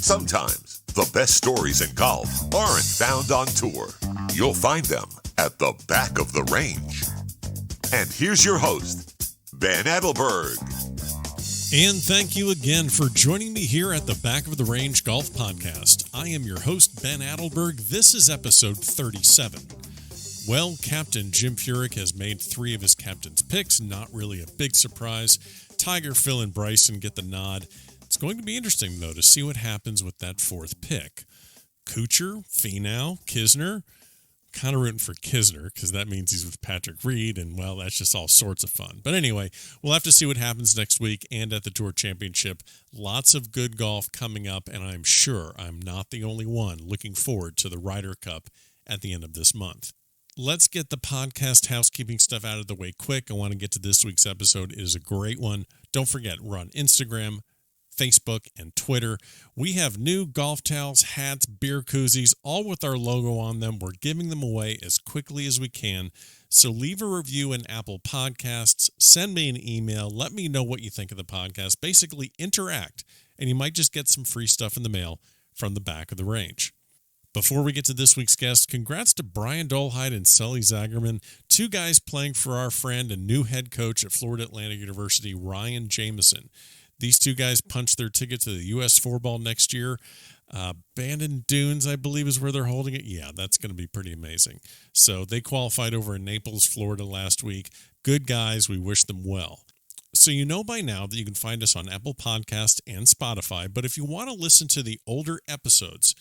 Sometimes the best stories in golf aren't found on tour. You'll find them at the back of the range. And here's your host, Ben Adelberg. And thank you again for joining me here at the Back of the Range Golf Podcast. I am your host, Ben Adelberg. This is episode 37. Well, Captain Jim Furyk has made 3 of his captain's picks. Not really a big surprise. Tiger, Phil, and Bryson get the nod. It's going to be interesting, though, to see what happens with that 4th pick. Kuchar, Finau, Kisner. Kind of rooting for Kisner because that means he's with Patrick Reed, and, well, that's just all sorts of fun. But anyway, we'll have to see what happens next week and at the Tour Championship. Lots of good golf coming up, and I'm sure I'm not the only one looking forward to the Ryder Cup at the end of this month. Let's get the podcast housekeeping stuff out of the way quick. I want to get to this week's episode. It is a great one. Don't forget, we're on Instagram, Facebook, and Twitter. We have new golf towels, hats, beer koozies, all with our logo on them. We're giving them away as quickly as we can. So leave a review in Apple Podcasts. Send me an email. Let me know what you think of the podcast. Basically, interact, and you might just get some free stuff in the mail from the Back of the Range. Before we get to this week's guest, congrats to Brian Dolheit and Sully Zagerman, 2 guys playing for our friend and new head coach at Florida Atlantic University, Ryan Jameson. These 2 guys punched their ticket to the U.S. 4-ball next year. Bandon Dunes, I believe, is where they're holding it. Yeah, that's going to be pretty amazing. So they qualified over in Naples, Florida last week. Good guys. We wish them well. So you know by now that you can find us on Apple Podcasts and Spotify. But if you want to listen to the older episodes,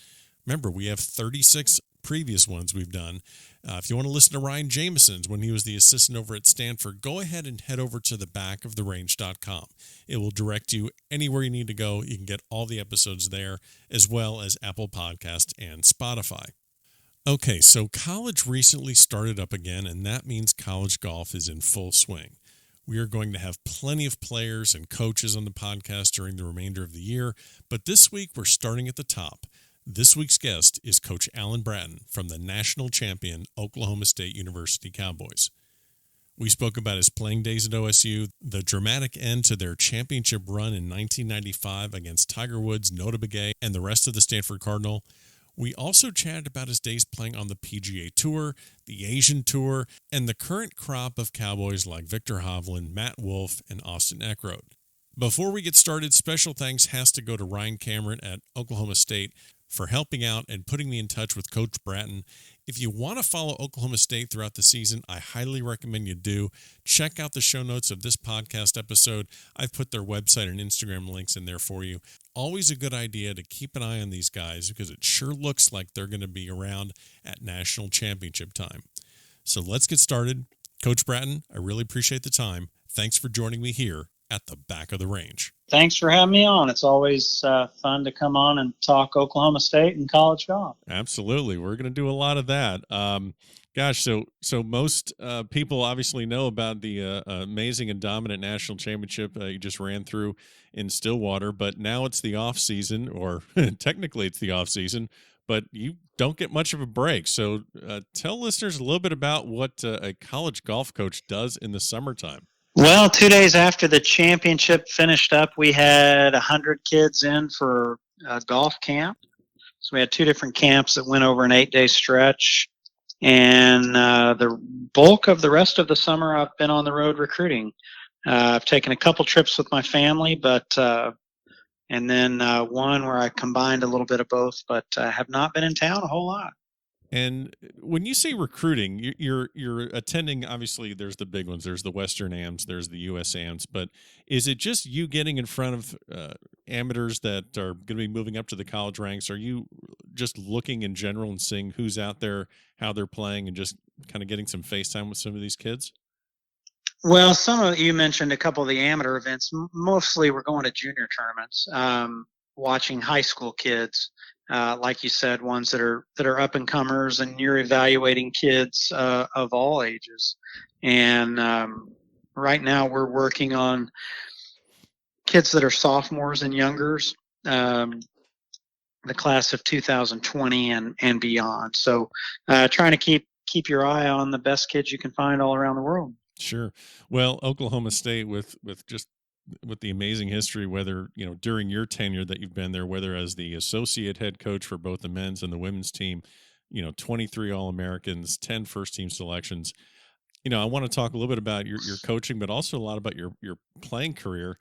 remember, we have 36 previous ones we've done. If you want to listen to Ryan Jameson's when he was the assistant over at Stanford, go ahead and head over to thebackoftherange.com. It will direct you anywhere you need to go. You can get all the episodes there, as well as Apple Podcast and Spotify. Okay, so college recently started up again, and that means college golf is in full swing. We are going to have plenty of players and coaches on the podcast during the remainder of the year, but this week we're starting at the top. This week's guest is Coach Alan Bratton from the national champion Oklahoma State University Cowboys. We spoke about his playing days at OSU, the dramatic end to their championship run in 1995 against Tiger Woods, Nota Begay, and the rest of the Stanford Cardinal. We also chatted about his days playing on the PGA Tour, the Asian Tour, and the current crop of Cowboys like Victor Hovland, Matt Wolfe, and Austin Eckroat. Before we get started, special thanks has to go to Ryan Cameron at Oklahoma State for helping out and putting me in touch with Coach Bratton. If you want to follow Oklahoma State throughout the season, I highly recommend you do. Check out the show notes of this podcast episode. I've put their website and Instagram links in there for you. Always a good idea to keep an eye on these guys because it sure looks like they're going to be around at national championship time. So let's get started. Coach Bratton, I really appreciate the time. Thanks for joining me here at the Back of the Range. Thanks for having me on. It's always fun to come on and talk Oklahoma State and college golf. Absolutely. We're going to do a lot of that. So most people obviously know about the amazing and dominant national championship you just ran through in Stillwater, but now it's the off season, or technically it's the off season, but you don't get much of a break. So tell listeners a little bit about what a college golf coach does in the summertime. Well, 2 days after the championship finished up, we had 100 kids in for a golf camp. So we had 2 different camps that went over an 8-day stretch. And the bulk of the rest of the summer, I've been on the road recruiting. I've taken a couple trips with my family, and then one where I combined a little bit of both, but have not been in town a whole lot. And when you say recruiting, you're attending, obviously there's the big ones, there's the Western AMs, there's the US AMs, but is it just you getting in front of amateurs that are going to be moving up to the college ranks? Are you just looking in general and seeing who's out there, how they're playing, and just kind of getting some FaceTime with some of these kids? Well, you mentioned a couple of the amateur events. Mostly we're going to junior tournaments, watching high school kids. Like you said, ones that are up and comers, and you're evaluating kids of all ages. And right now we're working on kids that are sophomores and youngers, the class of 2020 and beyond. So trying to keep your eye on the best kids you can find all around the world. Sure. Well, Oklahoma State with just with the amazing history, whether, during your tenure that you've been there, whether as the associate head coach for both the men's and the women's team, 23 All-Americans, 10 first team selections. I want to talk a little bit about your coaching, but also a lot about your playing career.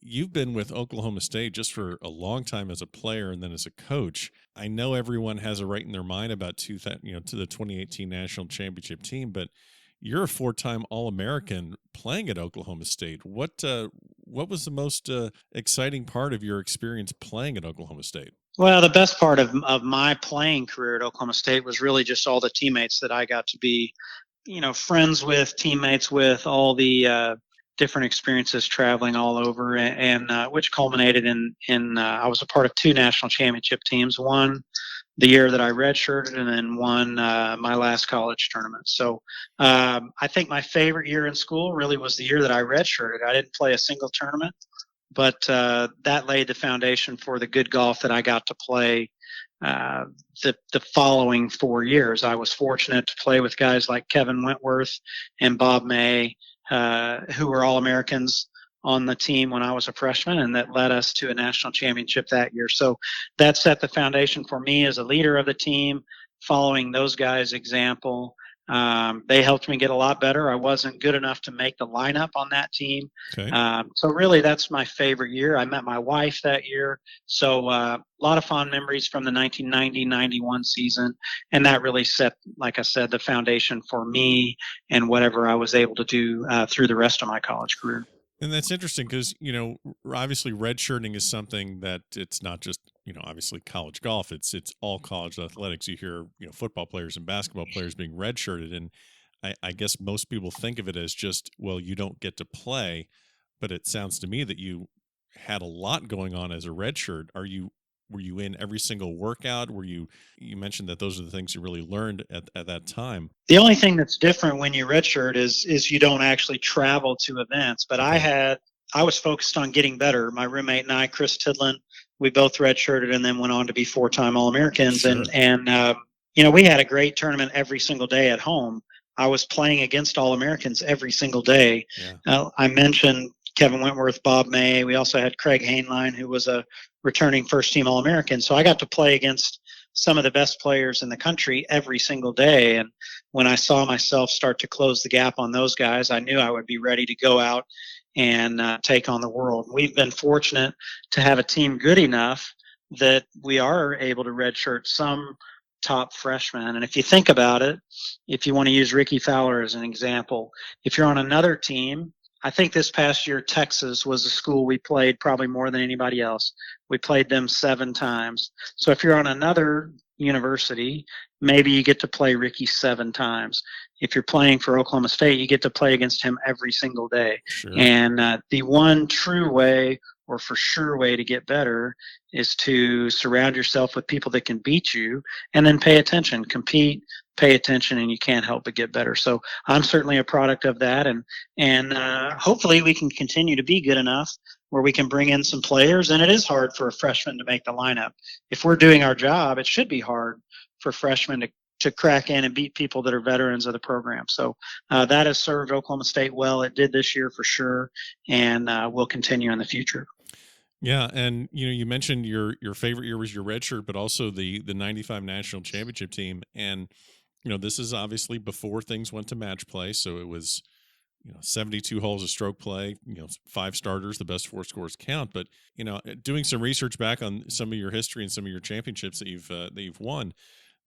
You've been with Oklahoma State just for a long time as a player and then as a coach. I know everyone has a right in their mind about to the 2018 national championship team, but you're a four-time All-American playing at Oklahoma State. What was the most exciting part of your experience playing at Oklahoma State? Well, the best part of my playing career at Oklahoma State was really just all the teammates that I got to be, friends with, teammates with, all the different experiences traveling all over, and which culminated in I was a part of two national championship teams. One the year that I redshirted, and then won my last college tournament. So I think my favorite year in school really was the year that I redshirted. I didn't play a single tournament, but that laid the foundation for the good golf that I got to play the following 4 years. I was fortunate to play with guys like Kevin Wentworth and Bob May, who were All-Americans on the team when I was a freshman, and that led us to a national championship that year. So that set the foundation for me as a leader of the team, following those guys' example. They helped me get a lot better. I wasn't good enough to make the lineup on that team. Okay. So really, that's my favorite year. I met my wife that year. So a lot of fond memories from the 1990-91 season. And that really set, like I said, the foundation for me and whatever I was able to do through the rest of my college career. And that's interesting because, obviously redshirting is something that it's not just, obviously college golf. It's all college athletics. You hear, football players and basketball players being redshirted. And I guess most people think of it as just, well, you don't get to play. But it sounds to me that you had a lot going on as a redshirt. Were you in every single workout? You mentioned that those are the things you really learned at that time. The only thing that's different when you redshirt is you don't actually travel to events. But okay. I was focused on getting better. My roommate and I, Chris Tidlin, we both redshirted and then went on to be four-time All-Americans. Sure. And we had a great tournament every single day at home. I was playing against All-Americans every single day. Yeah. I mentioned Kevin Wentworth, Bob May. We also had Craig Hainline, who was a returning first-team All-American. So I got to play against some of the best players in the country every single day. And when I saw myself start to close the gap on those guys, I knew I would be ready to go out and take on the world. We've been fortunate to have a team good enough that we are able to redshirt some top freshmen. And if you think about it, if you want to use Ricky Fowler as an example, if you're on another team, I think this past year, Texas was a school we played probably more than anybody else. We played them 7 times. So if you're on another university, maybe you get to play Ricky 7 times. If you're playing for Oklahoma State, you get to play against him every single day. Sure. And the one true way, or for sure way, to get better is to surround yourself with people that can beat you, and then pay attention, compete, pay attention, and you can't help but get better. So I'm certainly a product of that, and hopefully we can continue to be good enough where we can bring in some players. And it is hard for a freshman to make the lineup. If we're doing our job, it should be hard for freshmen to crack in and beat people that are veterans of the program. So that has served Oklahoma State well. It did this year for sure, and will continue in the future. Yeah, and you mentioned your favorite year was your redshirt, but also the 95 national championship team. And this is obviously before things went to match play, so it was 72 holes of stroke play, 5 starters, the best 4 scores count. But doing some research back on some of your history and some of your championships that you've won,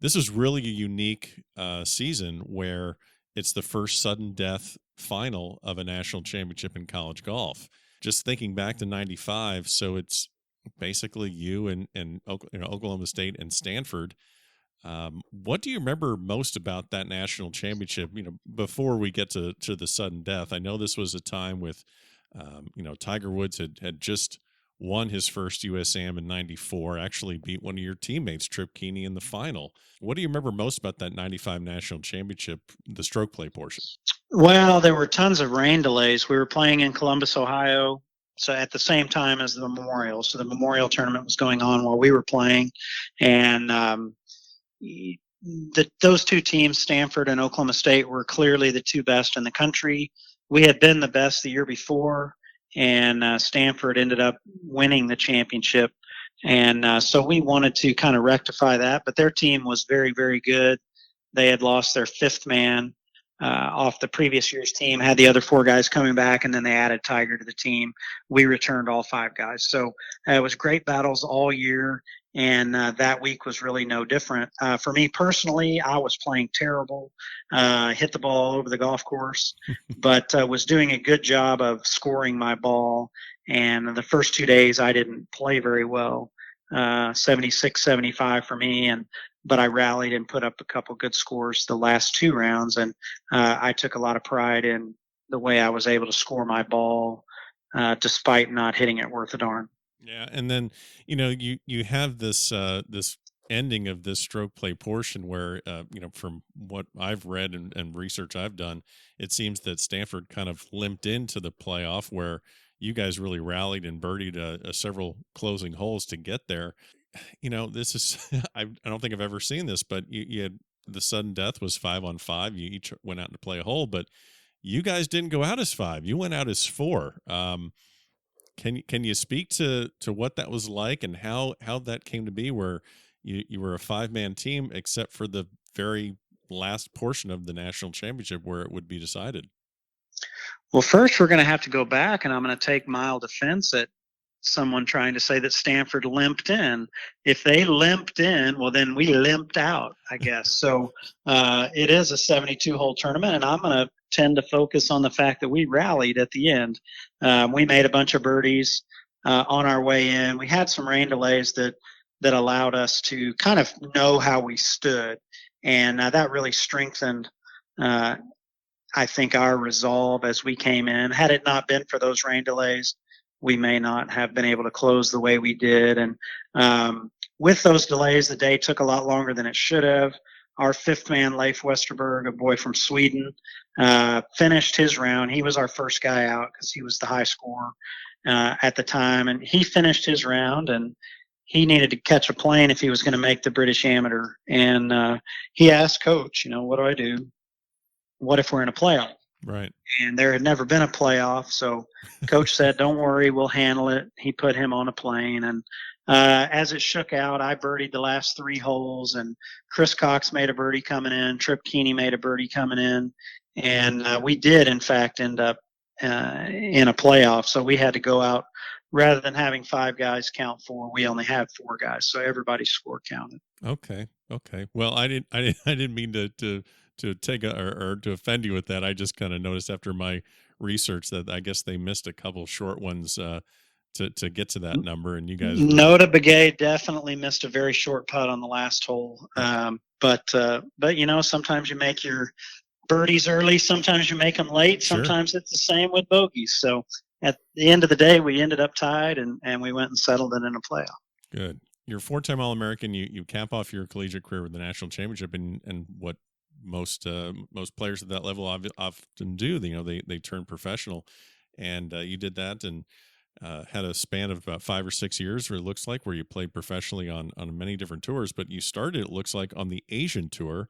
this is really a unique season where it's the first sudden death final of a national championship in college golf. Just thinking back to 95, so it's basically you and Oklahoma State and Stanford. What do you remember most about that national championship, before we get to the sudden death? I know this was a time with, Tiger Woods had just won his first USAM in 94, actually beat one of your teammates, Trip Keeney, in the final. What do you remember most about that 95 national championship, the stroke play portion? Well, there were tons of rain delays. We were playing in Columbus, Ohio, so at the same time as the Memorial. So the Memorial tournament was going on while we were playing. And those two teams, Stanford and Oklahoma State, were clearly the two best in the country. We had been the best the year before, and Stanford ended up winning the championship. And so we wanted to kind of rectify that, but their team was very, very good. They had lost their fifth man off the previous year's team, had the other four guys coming back, and then they added Tiger to the team. We returned all five guys. So it was great battles all year, and that week was really no different. For me personally, I was playing terrible, hit the ball all over the golf course, but was doing a good job of scoring my ball. And the first 2 days, I didn't play very well, 76, 75 for me, but I rallied and put up a couple good scores the last two rounds, and I took a lot of pride in the way I was able to score my ball despite not hitting it worth a darn. Yeah, and then you have this this ending of this stroke play portion where from what I've read and research I've done, it seems that Stanford kind of limped into the playoff where you guys really rallied and birdied several closing holes to get there. This is I don't think I've ever seen this, but you had the sudden death was 5-on-5. You each went out to play a hole, but you guys didn't go out as five. You went out as four. Can you speak to what that was like and how that came to be where you were a 5-man team except for the very last portion of the national championship where it would be decided? Well, first we're going to have to go back, and I'm going to take mild offense at someone trying to say that Stanford limped in. If they limped in, well, then we limped out, I guess. So it is a 72-hole tournament, and I'm going to tend to focus on the fact that we rallied at the end. We made a bunch of birdies on our way in. We had some rain delays that allowed us to kind of know how we stood, and that really strengthened I think our resolve as we came in. Had it not been for those rain delays, we may not have been able to close the way we did. And with those delays, the day took a lot longer than it should have. Our fifth man, Leif Westerberg, a boy from Sweden, finished his round. He was our first guy out because he was the high scorer at the time. And he finished his round, and he needed to catch a plane if he was going to make the British Amateur. And he asked Coach, what do I do? What if we're in a playoff? Right. And there had never been a playoff. So Coach said, don't worry, we'll handle it. He put him on a plane. And as it shook out, I birdied the last 3 holes, and Chris Cox made a birdie coming in. Trip Keeney made a birdie coming in. And we did, in fact, end up in a playoff. So we had to go out. Rather than having 5 guys count 4, we only had 4 guys. So everybody's score counted. Okay. Well, I didn't mean to take or to offend you with that. I just kind of noticed after my research that I guess they missed a couple short ones to get to that number, and you guys. Nota Begay definitely missed a very short putt on the last hole. But sometimes you make your birdies early, sometimes you make them late, sometimes it's the same with bogeys. So at the end of the day, we ended up tied, and we went and settled it in a playoff. Good. You're a 4-time All-American. You cap off your collegiate career with the national championship, and what most players at that level often do. They turn professional, and you did that, and had a span of about 5 or 6 years, where it looks like, where you played professionally on many different tours. But you started, it looks like, on the Asian tour.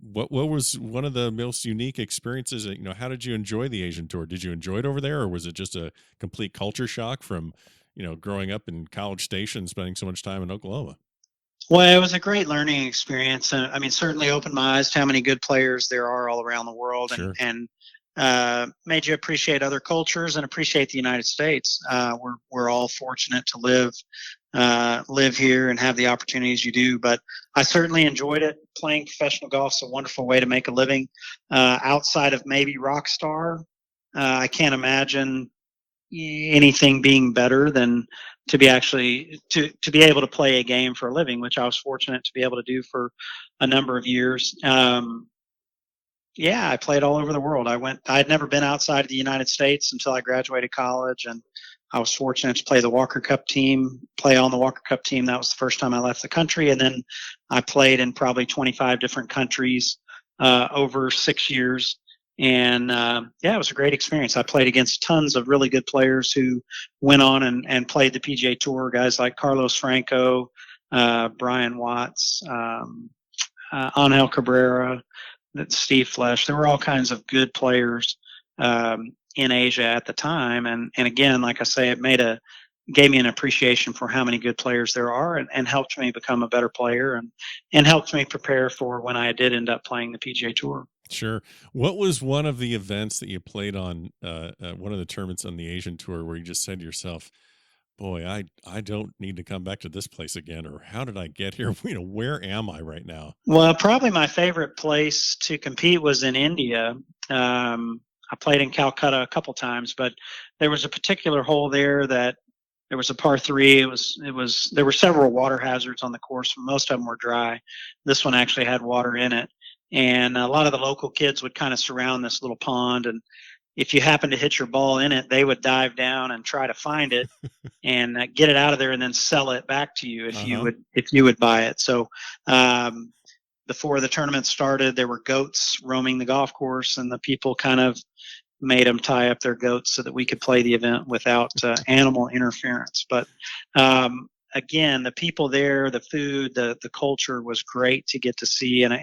What was one of the most unique experiences? How did you enjoy the Asian tour? Did you enjoy it over there, or was it just a complete culture shock from growing up in College Station, spending so much time in Oklahoma? Well, it was a great learning experience. I mean, certainly opened my eyes to how many good players there are all around the world, sure. and made you appreciate other cultures and appreciate the United States. We're all fortunate to live here and have the opportunities you do. But I certainly enjoyed it. Playing professional golf is a wonderful way to make a living. Outside of maybe Rockstar, I can't imagine anything being better than to be able to play a game for a living, which I was fortunate to be able to do for a number of years. I played all over the world. I'd never been outside of the United States until I graduated college, and I was fortunate to play on the Walker Cup team. That was the first time I left the country, and then I played in probably 25 different countries over 6 years. And it was a great experience. I played against tons of really good players who went on and played the PGA Tour, guys like Carlos Franco, Brian Watts, Angel Cabrera, Steve Flesh. There were all kinds of good players in Asia at the time. And again, like I say, it gave me an appreciation for how many good players there are, and helped me become a better player, and helped me prepare for when I did end up playing the PGA Tour. Sure. What was one of the events that you played on, one of the tournaments on the Asian Tour, where you just said to yourself, boy, I don't need to come back to this place again, or how did I get here? Where am I right now? Well, probably my favorite place to compete was in India. I played in Calcutta a couple times, but there was a particular hole there that there was a par 3. There were several water hazards on the course. Most of them were dry. This one actually had water in it. And a lot of the local kids would kind of surround this little pond, and if you happened to hit your ball in it, they would dive down and try to find it and get it out of there, and then sell it back to you if you would buy it. So before the tournament started, there were goats roaming the golf course, and the people kind of made them tie up their goats so that we could play the event without animal interference. But again, the people there, the food, the culture was great to get to see, and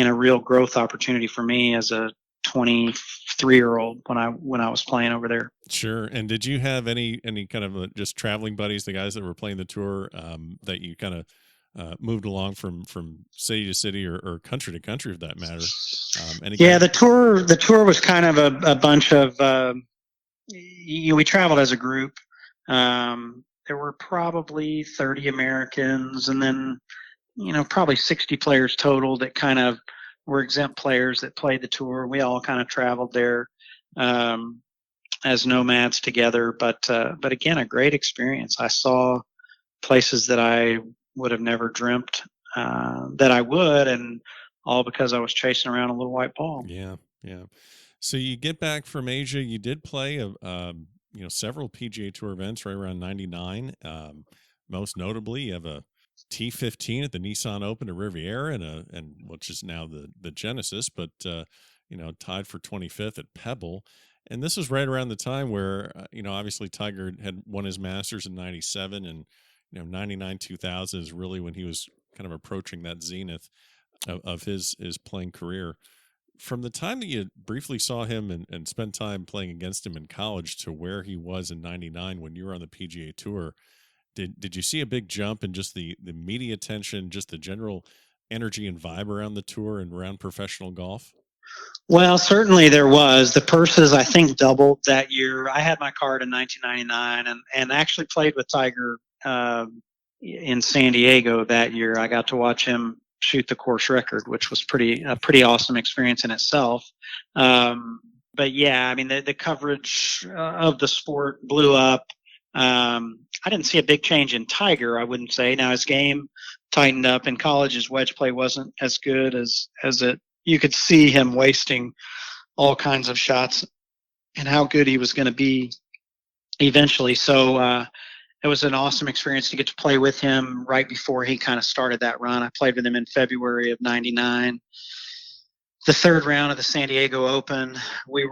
a real growth opportunity for me as a 23-year-old when I was playing over there. Sure. And did you have any kind of just traveling buddies, the guys that were playing the tour, that you kind of moved along from city to city or country to country, for that matter? The tour was kind of a bunch of we traveled as a group. There were probably 30 Americans, and then probably 60 players total that kind of were exempt players that played the tour. We all kind of traveled there as nomads together, but again, a great experience. I saw places that I would have never dreamt that I would, and all because I was chasing around a little white ball. Yeah. So you get back from Asia. You did play several PGA Tour events right around '99. Most notably, you have a T15 at the Nissan Open at Riviera, and which is now the Genesis, but tied for 25th at Pebble. And this was right around the time where obviously Tiger had won his Masters in '97, and 99, 2000 is really when he was kind of approaching that zenith of his playing career. From the time that you briefly saw him and spent time playing against him in college to where he was in '99 when you were on the PGA Tour, did you see a big jump in just the media attention, just the general energy and vibe around the tour and around professional golf? Well, certainly there was. The purses, I think, doubled that year. I had my card in 1999 and actually played with Tiger in San Diego that year. I got to watch him shoot the course record, which was a pretty awesome experience in itself. But yeah, I mean, the coverage of the sport blew up. I didn't see a big change in Tiger, I wouldn't say. Now, his game tightened up. In college, his wedge play wasn't as good as it. You could see him wasting all kinds of shots and how good he was going to be eventually. So it was an awesome experience to get to play with him right before he kind of started that run. I played with him in February of '99. The third round of the San Diego Open, we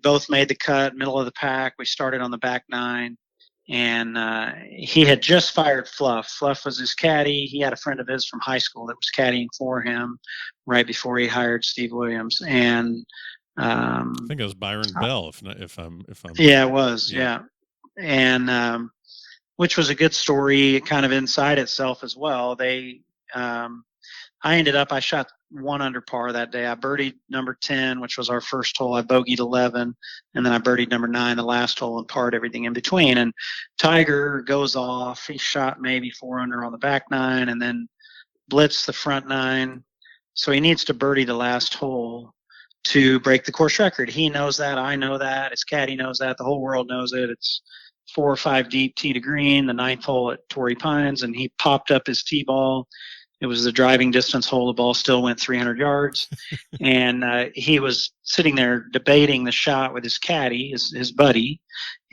both made the cut, middle of the pack. We started on the back nine. And he had just fired Fluff. Fluff was his caddy. He had a friend of his from high school that was caddying for him right before he hired Steve Williams. And I think it was Byron Bell, if I'm. Yeah, it was. Yeah. And which was a good story, kind of inside itself as well. I shot 1 under par that day. I birdied number 10, which was our first hole. I bogeyed 11, and then I birdied number 9, the last hole, and parred everything in between. And Tiger goes off. He shot maybe 4 under on the back 9, and then blitzed the front 9. So he needs to birdie the last hole to break the course record. He knows that. I know that. His caddy knows that. The whole world knows it. It's 4 or 5 deep, tee to green, the 9th hole at Torrey Pines, and he popped up his tee ball. It was the driving distance hole. The ball still went 300 yards. And he was sitting there debating the shot with his caddy, his buddy.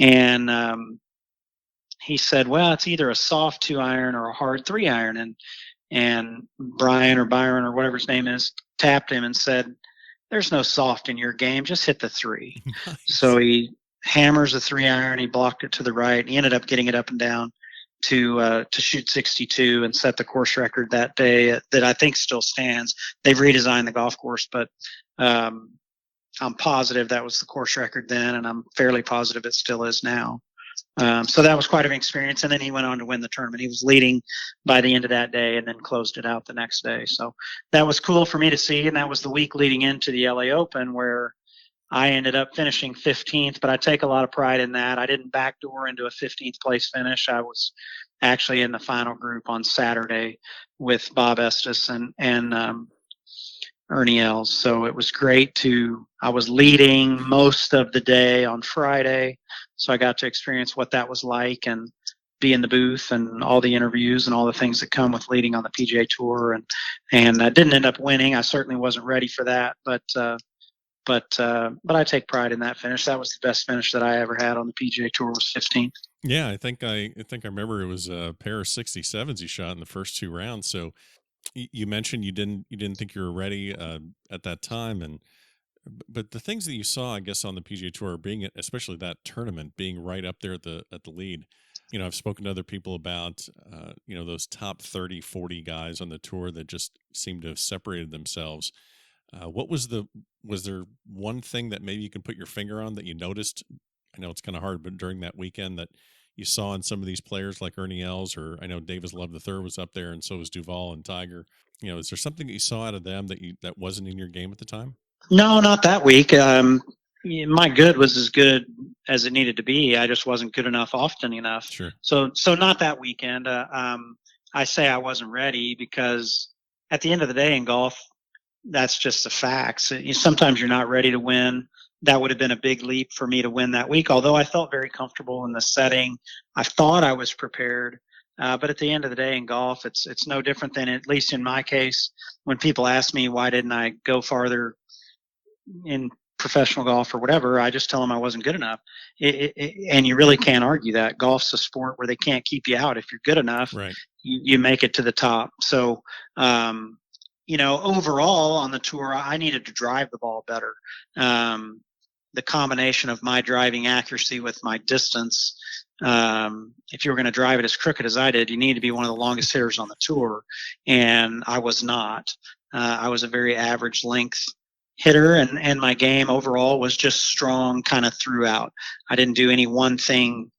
And he said, well, it's either a soft 2-iron or a hard 3-iron. And Brian or Byron or whatever his name is tapped him and said, there's no soft in your game. Just hit the 3. Nice. So he hammers the 3-iron. He blocked it to the right. He ended up getting it up and down to shoot 62 and set the course record that day that I think still stands. They've redesigned the golf course, but I'm positive that was the course record then, and I'm fairly positive it still is now. So that was quite an experience. And then he went on to win the tournament. He was leading by the end of that day and then closed it out the next day. So that was cool for me to see. And that was the week leading into the LA Open, where I ended up finishing 15th, but I take a lot of pride in that. I didn't backdoor into a 15th place finish. I was actually in the final group on Saturday with Bob Estes and Ernie Els. So it was great I was leading most of the day on Friday. So I got to experience what that was like and be in the booth and all the interviews and all the things that come with leading on the PGA Tour. And I didn't end up winning. I certainly wasn't ready for that, but I take pride in that finish. That was the best finish that I ever had on the PGA Tour, was 15th. Yeah, I think I remember it was a pair of 67s you shot in the first 2 rounds. So you mentioned you didn't think you were ready at that time, but the things that you saw, I guess, on the PGA Tour, being especially that tournament, being right up there at the lead. I've spoken to other people about those top 30, 40 guys on the tour that just seem to have separated themselves. Was there one thing that maybe you can put your finger on that you noticed? I know it's kind of hard, but during that weekend that you saw in some of these players like Ernie Els, or I know Davis Love III was up there, and so was Duval and Tiger. Is there something that you saw out of them that wasn't in your game at the time? No, not that week. My good was as good as it needed to be. I just wasn't good enough often enough. Sure. So not that weekend. I say I wasn't ready because at the end of the day in golf, that's just the facts. Sometimes you're not ready to win. That would have been a big leap for me to win that week, although I felt very comfortable in the setting. I thought I was prepared. But at the end of the day in golf, it's no different than, at least in my case, when people ask me why didn't I go farther in professional golf or whatever, I just tell them I wasn't good enough. And you really can't argue that. Golf's a sport where they can't keep you out. If you're good enough, right, you make it to the top. So, overall on the tour, I needed to drive the ball better. The combination of my driving accuracy with my distance, if you were going to drive it as crooked as I did, you need to be one of the longest hitters on the tour. And I was not. I was a very average length hitter, and my game overall was just strong kind of throughout. I didn't do any one thing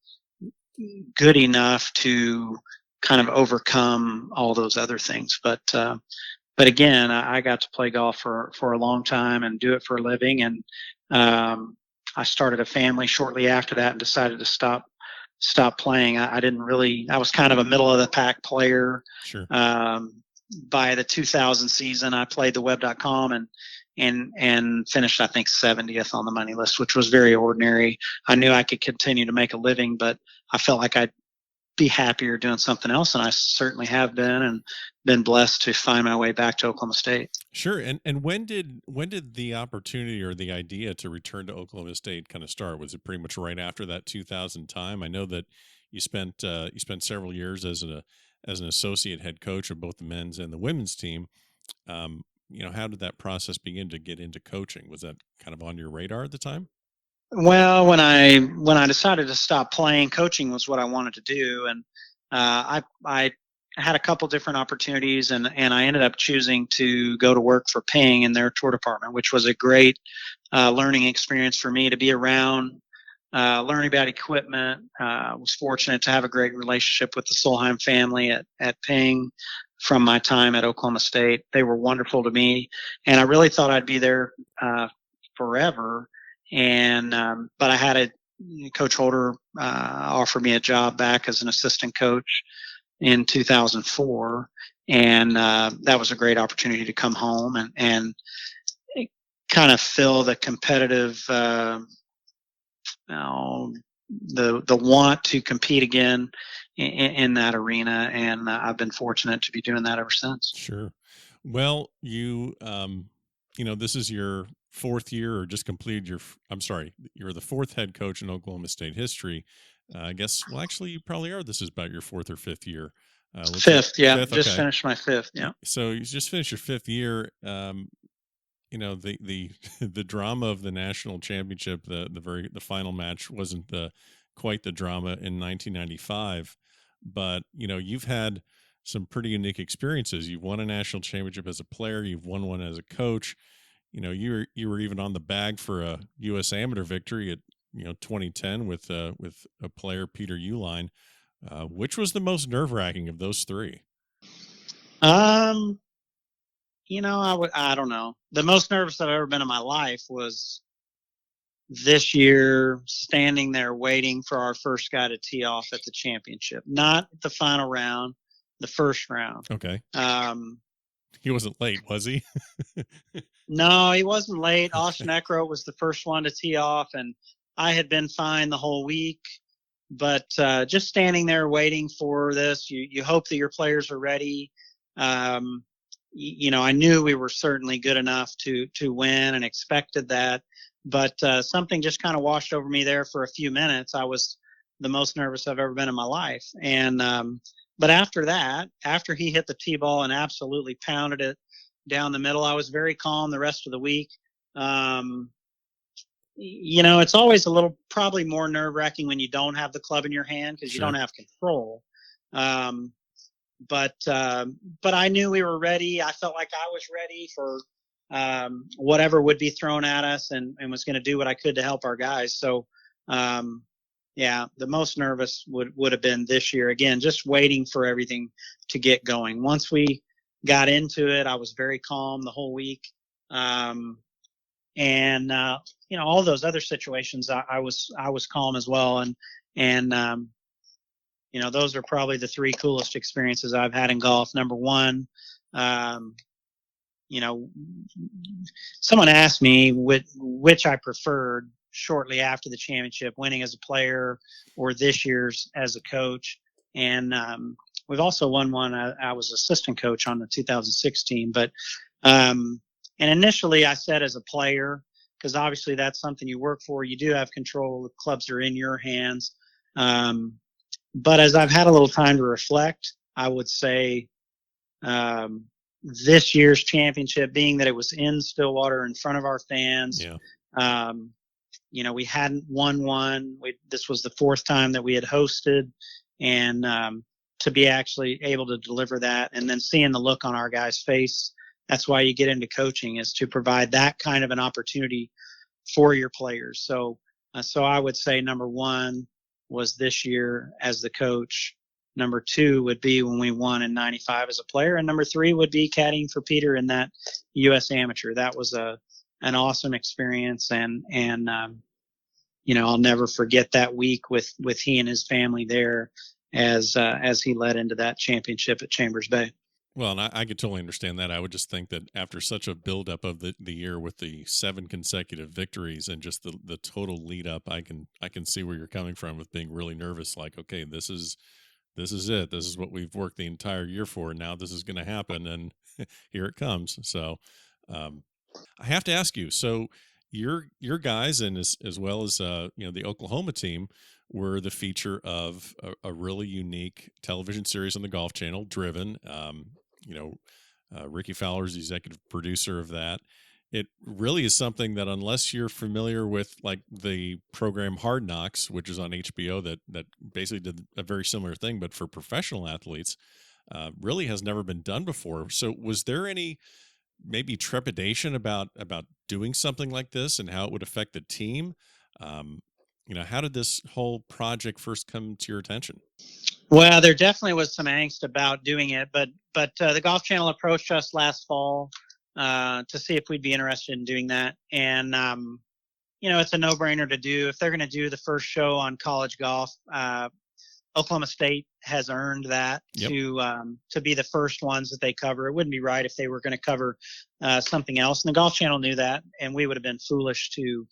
good enough to kind of overcome all those other things. But again, I got to play golf for a long time and do it for a living. And I started a family shortly after that and decided to stop playing. I was kind of a middle of the pack player. Sure. By the 2000 season, I played the web.com and finished, I think, 70th on the money list, which was very ordinary. I knew I could continue to make a living, but I felt like I'd be happier doing something else, and I certainly have been, and been blessed to find my way back to Oklahoma State. Sure. And when did the opportunity or the idea to return to Oklahoma State kind of start? Was it pretty much right after that 2000 time? I know that you spent several years as an associate head coach of both the men's and the women's team. How did that process begin to get into coaching? Was that kind of on your radar at the time? Well, when I decided to stop playing, coaching was what I wanted to do, and I had a couple different opportunities, and I ended up choosing to go to work for Ping in their tour department, which was a great learning experience for me to be around, learning about equipment. Was fortunate to have a great relationship with the Solheim family at Ping from my time at Oklahoma State. They were wonderful to me, and I really thought I'd be there forever. And but I had Coach Holder offer me a job back as an assistant coach in 2004, and that was a great opportunity to come home and kind of fill the competitive the want to compete again in that arena, and I've been fortunate to be doing that ever since. Sure. Well, you this is your fourth year, or just completed you're the fourth head coach in Oklahoma State history. I guess, well, actually, you probably are. This is about your fourth or fifth year. Fifth, yeah. Fifth, just okay. Finished my fifth, yeah. So you just finished your fifth year. The the drama of the national championship, the final match wasn't quite the drama in 1995, but you've had some pretty unique experiences. You've won a national championship as a player. You've won one as a coach. you were even on the bag for a U.S. Amateur victory at 2010 with a player, Peter Uline. Which was the most nerve-wracking of those three? I don't know. The most nervous I've ever been in my life was this year, standing there waiting for our first guy to tee off at the championship. Not the final round, the first round. Okay. He wasn't late, was he? No, he wasn't late. Austin Eckroat was the first one to tee off, and I had been fine the whole week. But just standing there waiting for this, you hope that your players are ready. I knew we were certainly good enough to win and expected that. But something just kind of washed over me there for a few minutes. I was the most nervous I've ever been in my life. And but after that, after he hit the tee ball and absolutely pounded it down the middle, I was very calm the rest of the week. It's always a little probably more nerve-wracking when you don't have the club in your hand because you don't have control. But I knew we were ready. I felt like I was ready for whatever would be thrown at us and was going to do what I could to help our guys. So, the most nervous would have been this year. Again, just waiting for everything to get going. Once we got into it, I was very calm the whole week. All those other situations, I was calm as well. And those are probably the three coolest experiences I've had in golf. Number one, someone asked me which I preferred shortly after the championship, winning as a player or this year's as a coach. And we've also won one. I was assistant coach on the 2016, but and initially I said as a player, because obviously that's something you work for. You do have control. The clubs are in your hands. But as I've had a little time to reflect, I would say this year's championship, being that it was in Stillwater in front of our fans, we hadn't won one. This was the fourth time that we had hosted, and to be actually able to deliver that and then seeing the look on our guys' face, that's why you get into coaching, is to provide that kind of an opportunity for your players. So I would say number one was this year as the coach. Number two would be when we won in 95 as a player. And number three would be caddying for Peter in that U.S. Amateur. That was an awesome experience. And I'll never forget that week with he and his family there as he led into that championship at Chambers Bay. Well, and I could totally understand that. I would just think that after such a buildup of the year with the 7 consecutive victories and just the total lead up, I can see where you're coming from with being really nervous. Like, okay, this is it. This is what we've worked the entire year for. Now this is going to happen, and here it comes. So, I have to ask you. So, your guys, and as well as the Oklahoma team, were the feature of a really unique television series on the Golf Channel, Driven. Ricky Fowler's the executive producer of that. It really is something that, unless you're familiar with like the program Hard Knocks, which is on HBO, that basically did a very similar thing, but for professional athletes, really has never been done before. So was there any maybe trepidation about doing something like this and how it would affect the team? How did this whole project first come to your attention? Well, there definitely was some angst about doing it, but the Golf Channel approached us last fall to see if we'd be interested in doing that. And, it's a no-brainer to do. If they're going to do the first show on college golf, Oklahoma State has earned that to be the first ones that they cover. It wouldn't be right if they were going to cover something else. And the Golf Channel knew that, and we would have been foolish to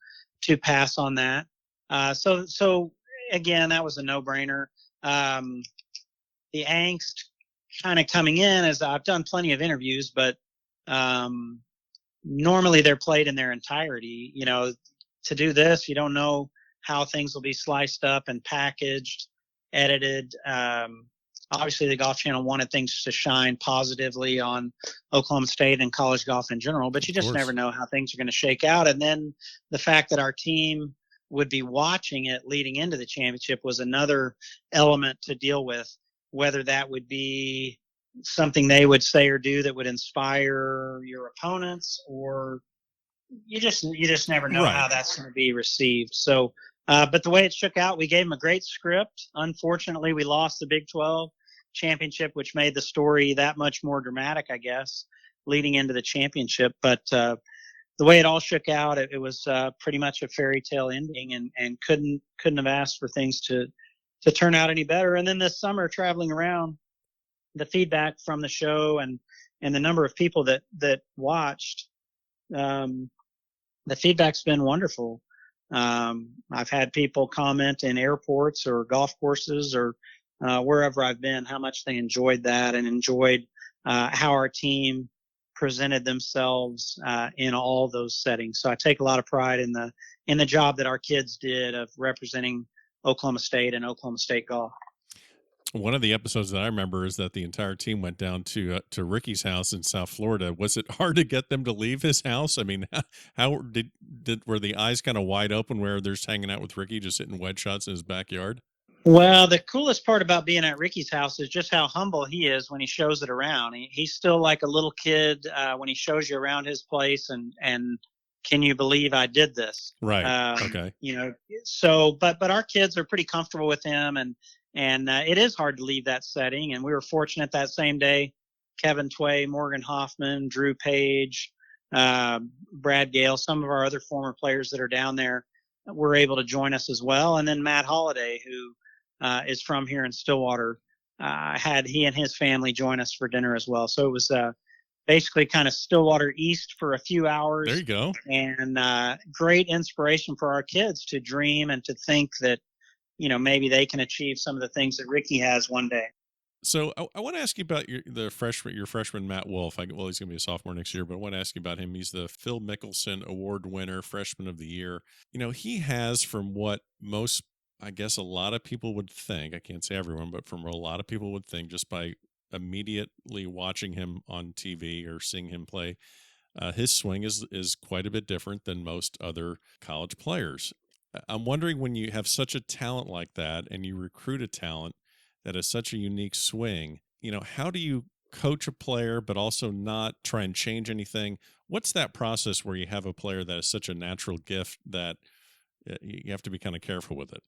pass on that. So again, that was a no-brainer. The angst kind of coming in is I've done plenty of interviews, but normally they're played in their entirety. To do this, you don't know how things will be sliced up and packaged, edited. Obviously, the Golf Channel wanted things to shine positively on Oklahoma State and college golf in general, but you just never know how things are going to shake out. And then the fact that our team would be watching it leading into the championship was another element to deal with, whether that would be something they would say or do that would inspire your opponents, or you just never know Right. how that's going to be received. So, but the way it shook out, we gave him a great script. Unfortunately, we lost the Big 12 championship, which made the story that much more dramatic, I guess, leading into the championship. But the way it all shook out, it was pretty much a fairy tale ending, and couldn't have asked for things to turn out any better. And then this summer, traveling around, the feedback from the show and the number of people that watched, the feedback's been wonderful. I've had people comment in airports or golf courses or wherever I've been, how much they enjoyed that and enjoyed how our team presented themselves in all those settings. So I take a lot of pride in the job that our kids did of representing Oklahoma State and Oklahoma State golf. One of the episodes that I remember is that the entire team went down to Ricky's house in South Florida. Was it hard to get them to leave his house? I mean, how did were the eyes kind of wide open where they're just hanging out with Ricky, just hitting wedge shots in his backyard? Well, the coolest part about being at Ricky's house is just how humble he is when he shows it around. He's still like a little kid when he shows you around his place, and can you believe I did this? Right. Okay. So, but our kids are pretty comfortable with him, and it is hard to leave that setting. And we were fortunate that same day, Kevin Tway, Morgan Hoffman, Drew Page, Brad Gale, some of our other former players that are down there were able to join us as well. And then Matt Holliday, who is from here in Stillwater, had he and his family join us for dinner as well. So it was basically kind of Stillwater East for a few hours. There you go. And great inspiration for our kids to dream and to think that, maybe they can achieve some of the things that Ricky has one day. So I want to ask you about your freshman, Matt Wolfe. He's going to be a sophomore next year, but I want to ask you about him. He's the Phil Mickelson Award winner, freshman of the year. He has, from what most, I guess a lot of people would think, I can't say everyone, but from a lot of people would think just by immediately watching him on TV or seeing him play, his swing is quite a bit different than most other college players. I'm wondering, when you have such a talent like that and you recruit a talent that has such a unique swing, how do you coach a player but also not try and change anything? What's that process where you have a player that is such a natural gift that you have to be kind of careful with it?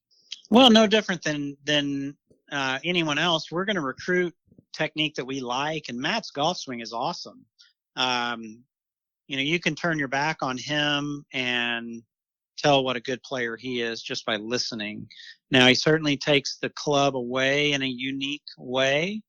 Well, no different than anyone else. We're going to recruit technique that we like, and Matt's golf swing is awesome. You can turn your back on him and tell what a good player he is just by listening. Now, he certainly takes the club away in a unique way,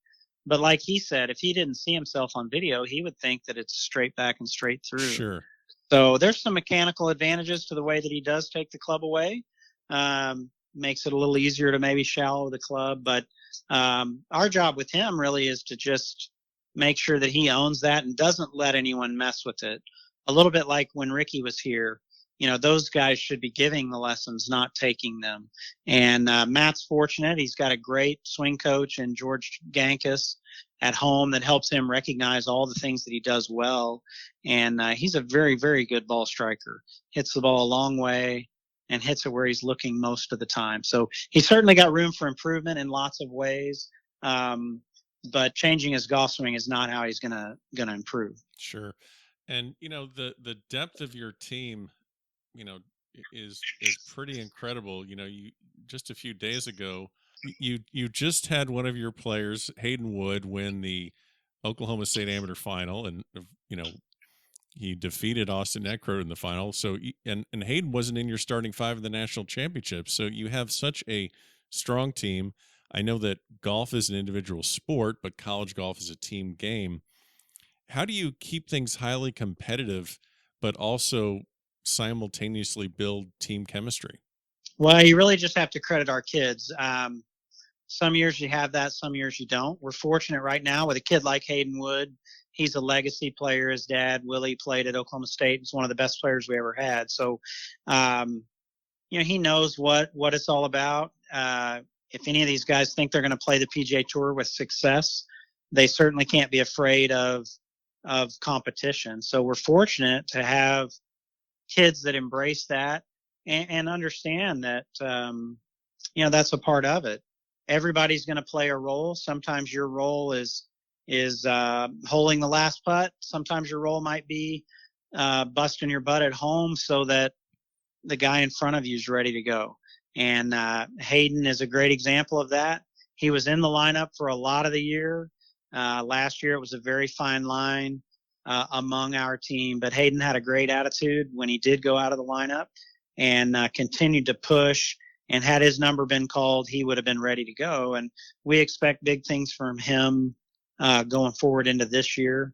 but like he said, if he didn't see himself on video, he would think that it's straight back and straight through. Sure. So there's some mechanical advantages to the way that he does take the club away. Makes it a little easier to maybe shallow the club, but our job with him really is to just make sure that he owns that and doesn't let anyone mess with it. A little bit like when Ricky was here. Those guys should be giving the lessons, not taking them. And Matt's fortunate. He's got a great swing coach in George Gankus at home that helps him recognize all the things that he does well. And he's a very, very good ball striker. Hits the ball a long way and hits it where he's looking most of the time. So he's certainly got room for improvement in lots of ways. But changing his golf swing is not how he's gonna improve. Sure. And the depth of your team, is pretty incredible. You just a few days ago, you just had one of your players, Hayden Wood, win the Oklahoma State Amateur Final, and he defeated Austin Eckroat in the final. So and Hayden wasn't in your starting five of the national championship. So you have such a strong team. I know that golf is an individual sport, but college golf is a team game. How do you keep things highly competitive, but also simultaneously build team chemistry? Well, you really just have to credit our kids. Some years you have that, some years you don't. We're fortunate right now with a kid like Hayden Wood. He's a legacy player. His dad, Willie, played at Oklahoma State. He's one of the best players we ever had. So, he knows what it's all about. If any of these guys think they're going to play the PGA Tour with success, they certainly can't be afraid of competition. So we're fortunate to have kids that embrace that and understand that, that's a part of it. Everybody's going to play a role. Sometimes your role is holding the last putt. Sometimes your role might be busting your butt at home so that the guy in front of you is ready to go. And Hayden is a great example of that. He was in the lineup for a lot of the year. Last year, it was a very fine line among our team, but Hayden had a great attitude when he did go out of the lineup and continued to push. And had his number been called, he would have been ready to go. And we expect big things from him going forward into this year.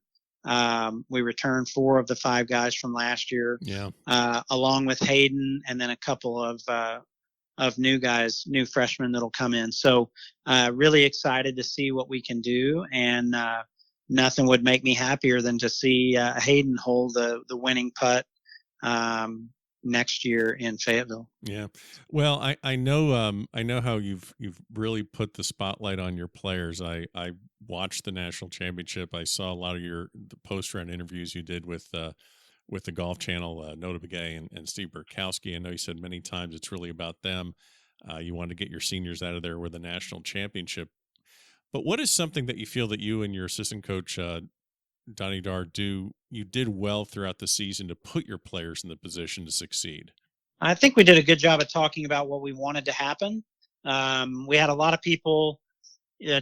We returned 4 of the 5 guys from last year, along with Hayden, and then a couple of new guys, new freshmen that'll come in. So really excited to see what we can do, and nothing would make me happier than to see Hayden hold the winning putt next year in Fayetteville. Yeah. Well, I know how you've really put the spotlight on your players. I watched the national championship. I saw a lot of the post-round interviews you did with the Golf Channel, Nota Begay and Steve Burkowski. I know you said many times it's really about them. You wanted to get your seniors out of there with a national championship. But what is something that you feel that you and your assistant coach, Donnie Dar, you did well throughout the season to put your players in the position to succeed? I think we did a good job of talking about what we wanted to happen. We had a lot of people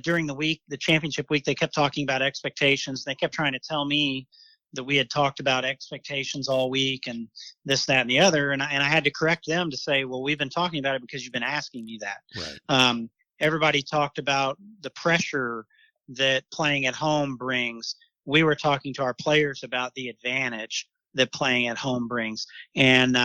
during the week, the championship week, they kept talking about expectations. They kept trying to tell me that we had talked about expectations all week and this, that, and the other. And I had to correct them to say, well, we've been talking about it because you've been asking me that. Right. Everybody talked about the pressure that playing at home brings. We were talking to our players about the advantage that playing at home brings. And,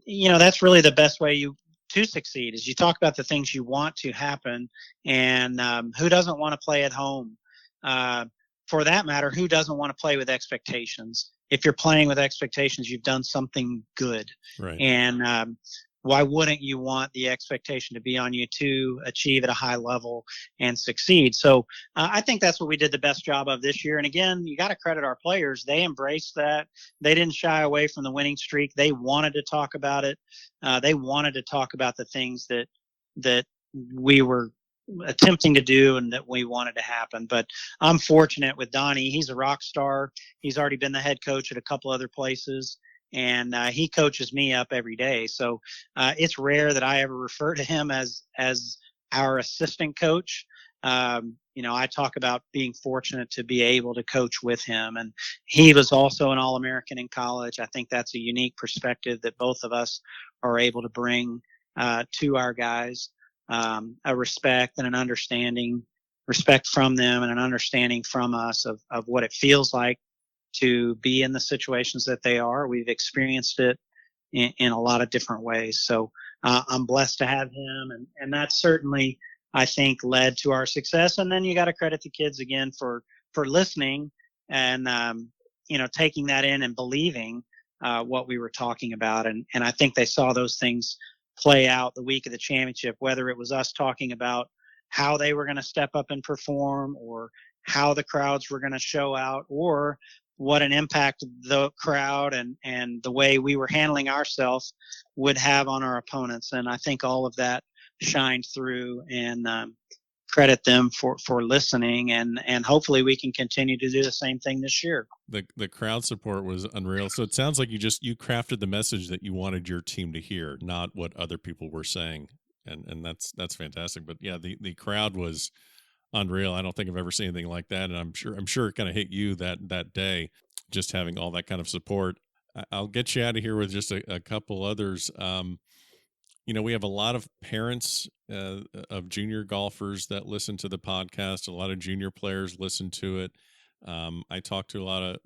that's really the best way to succeed is you talk about the things you want to happen, and who doesn't want to play at home? For that matter, who doesn't want to play with expectations? If you're playing with expectations, you've done something good. Right. And why wouldn't you want the expectation to be on you to achieve at a high level and succeed? So I think that's what we did the best job of this year. And again, you got to credit our players. They embraced that. They didn't shy away from the winning streak. They wanted to talk about it. They wanted to talk about the things that we were attempting to do and that we wanted to happen. But I'm fortunate with Donnie. He's a rock star. He's already been the head coach at a couple other places, and he coaches me up every day. So it's rare that I ever refer to him as our assistant coach. I talk about being fortunate to be able to coach with him, and he was also an All-American in college. I think that's a unique perspective that both of us are able to bring to our guys. A respect and an understanding, respect from them and an understanding from us of what it feels like to be in the situations that they are. We've experienced it in a lot of different ways. So I'm blessed to have him, and that certainly, I think, led to our success. And then you got to credit the kids again for listening and taking that in and believing what we were talking about. And I think they saw those things play out the week of the championship, whether it was us talking about how they were going to step up and perform, or how the crowds were going to show out, or what an impact the crowd and the way we were handling ourselves would have on our opponents. And I think all of that shined through, and credit them for listening, and hopefully we can continue to do the same thing this year. The crowd support was unreal. So it sounds like you crafted the message that you wanted your team to hear, not what other people were saying. And that's fantastic. But yeah, the crowd was unreal. I don't think I've ever seen anything like that. And I'm sure it kind of hit you that day, just having all that kind of support. I'll get you out of here with just a couple others. We have a lot of parents of junior golfers that listen to the podcast. A lot of junior players listen to it. I talk to a lot of,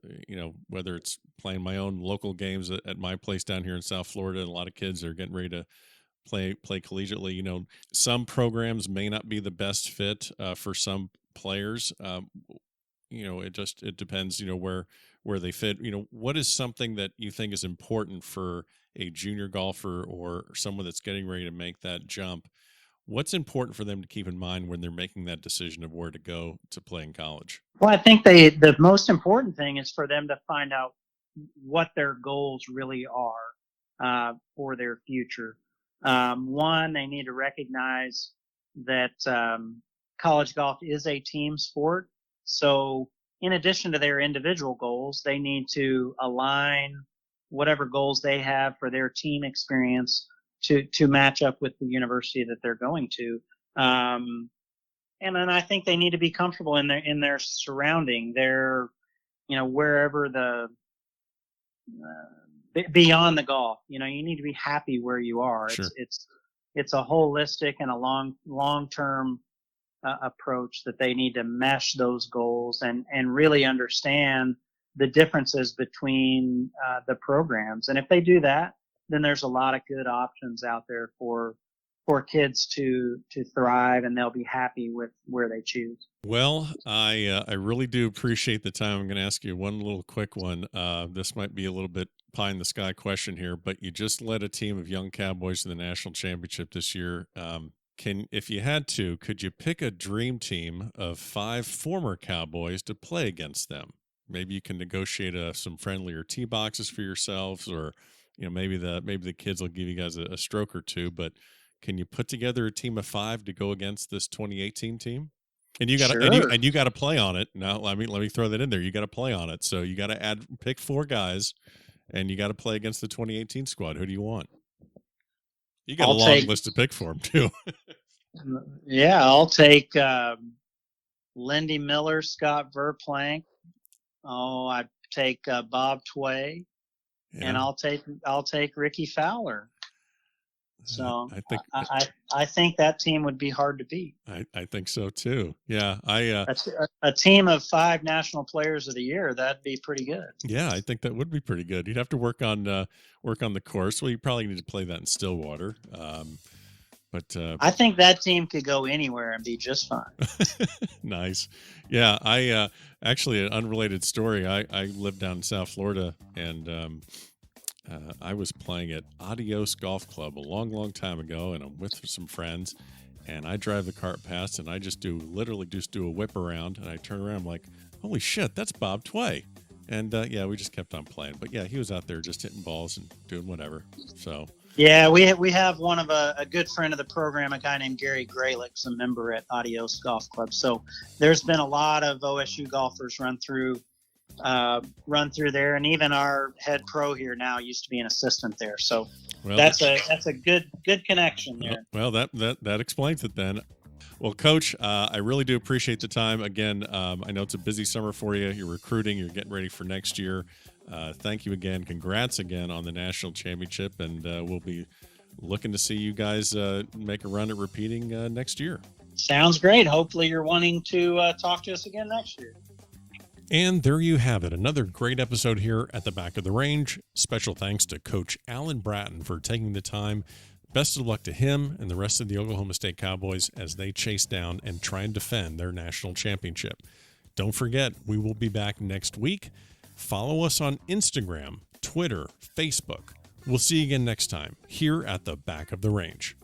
whether it's playing my own local games at my place down here in South Florida, and a lot of kids are getting ready to play collegiately. Some programs may not be the best fit for some players. It depends, where they fit. What is something that you think is important for a junior golfer or someone that's getting ready to make that jump? What's important for them to keep in mind when they're making that decision of where to go to play in college? Well, I think the most important thing is for them to find out what their goals really are for their future. One, they need to recognize that college golf is a team sport. So in addition to their individual goals, they need to align whatever goals they have for their team experience to match up with the university that they're going to. And then I think they need to be comfortable in their surrounding, wherever beyond the golf. You need to be happy where you are. Sure. It's a holistic and a long-term approach that they need to mesh those goals and really understand the differences between the programs. And if they do that, then there's a lot of good options out there for kids to thrive, and they'll be happy with where they choose. Well, I really do appreciate the time. I'm going to ask you one little quick one. This might be a little bit pie in the sky question here, but you just led a team of young Cowboys to the national championship this year. If you had to, could you pick a dream team of 5 former Cowboys to play against them? Maybe you can negotiate some friendlier tee boxes for yourselves, or maybe the kids will give you guys a stroke or two. But can you put together a team of 5 to go against this 2018 team? And you got to and you got to play on it. Now, let me throw that in there. You got to play on it. So you got to pick 4 guys, and you got to play against the 2018 squad. Who do you want? You got a long list to pick for them too. Yeah, I'll take Lindy Miller, Scott Verplank. I'd take Bob Tway, and I'll take Ricky Fowler. So I think that team would be hard to beat. I think so too. Yeah, a team of 5 national players of the year, that'd be pretty good. Yeah, I think that would be pretty good. You'd have to work on the course. Well, you probably need to play that in Stillwater. But I think that team could go anywhere and be just fine. Nice. Yeah, I actually, an unrelated story. I lived down in South Florida, and I was playing at Adios Golf Club a long time ago, and I'm with some friends, and I drive the cart past, and I literally just do a whip around, and I turn around, I'm like, holy shit, that's Bob Tway. And we just kept on playing. But yeah, he was out there just hitting balls and doing whatever. So yeah, we have one of a good friend of the program, a guy named Gary Graylick's a member at Adios Golf Club. So there's been a lot of OSU golfers run through there, and even our head pro here now used to be an assistant there. So that's a good connection there. Well, that explains it then. Well, Coach, I really do appreciate the time. Again, I know it's a busy summer for you. You're recruiting. You're getting ready for next year. Thank you again. Congrats again on the national championship, and we'll be looking to see you guys make a run at repeating next year. Sounds great. Hopefully you're wanting to talk to us again next year. And there you have it. Another great episode here at the Back of the Range. Special thanks to Coach Alan Bratton for taking the time. Best of luck to him and the rest of the Oklahoma State Cowboys as they chase down and try and defend their national championship. Don't forget, we will be back next week. Follow us on Instagram, Twitter, Facebook. We'll see you again next time here at the Back of the Range.